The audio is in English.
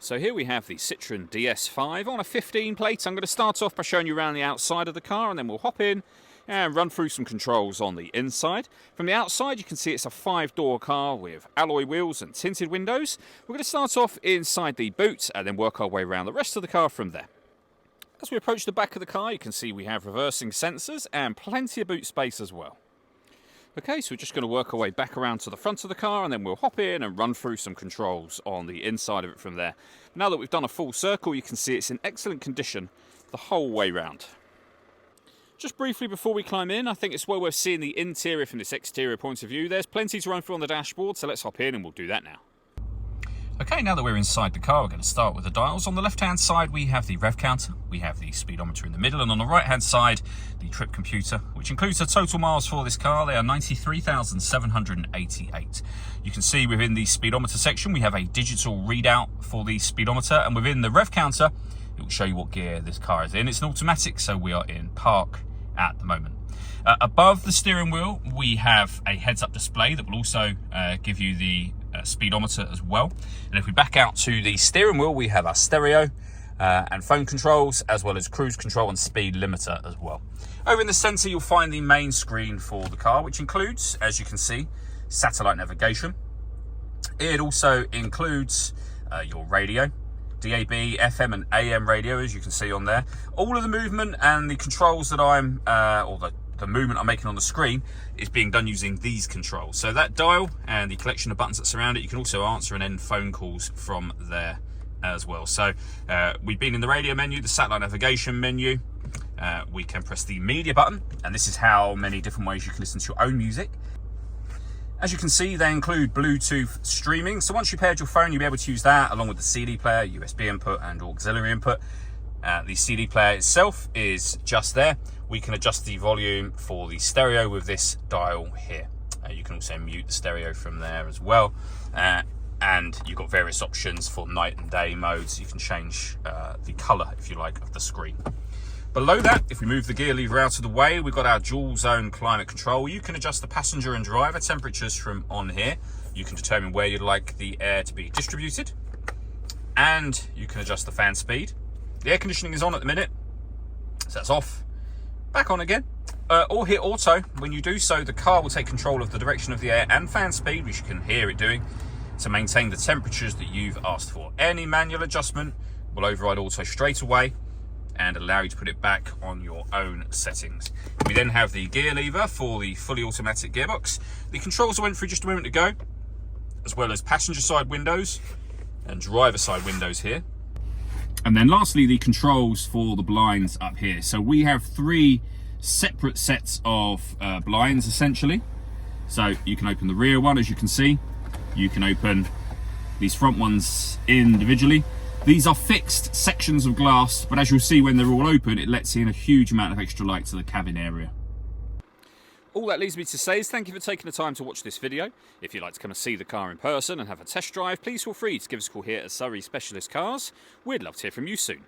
So here we have the Citroen DS5 on a 15 plate. I'm going to start off by showing you around the outside of the car, and then we'll hop in and run through some controls on the inside. From the outside you can see it's a 5-door car with alloy wheels and tinted windows. We're going to start off inside the boot and then work our way around the rest of the car from there. As we approach the back of the car you can see we have reversing sensors and plenty of boot space as well. Okay, so we're just going to work our way back around to the front of the car and then we'll hop in and run through some controls on the inside of it from there. Now that we've done a full circle, you can see it's in excellent condition the whole way round. Just briefly before we climb in, I think it's well worth seeing the interior from this exterior point of view. There's plenty to run through on the dashboard, so let's hop in and we'll do that now. Okay, now that we're inside the car, we're going to start with the dials. On the left-hand side, we have the rev counter, we have the speedometer in the middle, and on the right-hand side, the trip computer, which includes the total miles for this car. They are 93,788. You can see within the speedometer section, we have a digital readout for the speedometer, and within the rev counter, it will show you what gear this car is in. It's an automatic, so we are in park at the moment. Above the steering wheel, we have a heads-up display that will also give you the speedometer as well. And if we back out to the steering wheel, we have our stereo and phone controls, as well as cruise control and speed limiter as well. Over in the center, you'll find the main screen for the car, which includes, as you can see, satellite navigation. It also includes your radio, DAB, FM and AM radio, as you can see on there. All of the movement and the controls that I'm, or the movement I'm making on the screen is being done using these controls. So that dial and the collection of buttons that surround it, you can also answer and end phone calls from there as well. So we've been in the radio menu, the satellite navigation menu. We can press the media button, and this is how many different ways you can listen to your own music. As you can see, they include Bluetooth streaming. So once you've paired your phone, you'll be able to use that along with the CD player, USB input and auxiliary input. The CD player itself is just there. We can adjust the volume for the stereo with this dial here. You can also mute the stereo from there as well. And you've got various options for night and day modes. You can change the color, if you like, of the screen. Below that, if we move the gear lever out of the way, we've got our dual zone climate control. You can adjust the passenger and driver temperatures from on here. You can determine where you'd like the air to be distributed. And you can adjust the fan speed. The air conditioning is on at the minute, so that's off. Back on again. Or hit auto. When you do so, the car will take control of the direction of the air and fan speed, which you can hear it doing, to maintain the temperatures that you've asked for. Any manual adjustment will override auto straight away and allow you to put it back on your own settings. We then have the gear lever for the fully automatic gearbox. The controls I went through just a moment ago, as well as passenger side windows and driver side windows here. And then lastly, the controls for the blinds up here. So we have 3 separate sets of blinds essentially. So you can open the rear one, as you can see. You can open these front ones individually. These are fixed sections of glass, but as you'll see when they're all open, it lets in a huge amount of extra light to the cabin area. All that leaves me to say is thank you for taking the time to watch this video. If you'd like to come and see the car in person and have a test drive, please feel free to give us a call here at Surrey Specialist Cars. We'd love to hear from you soon.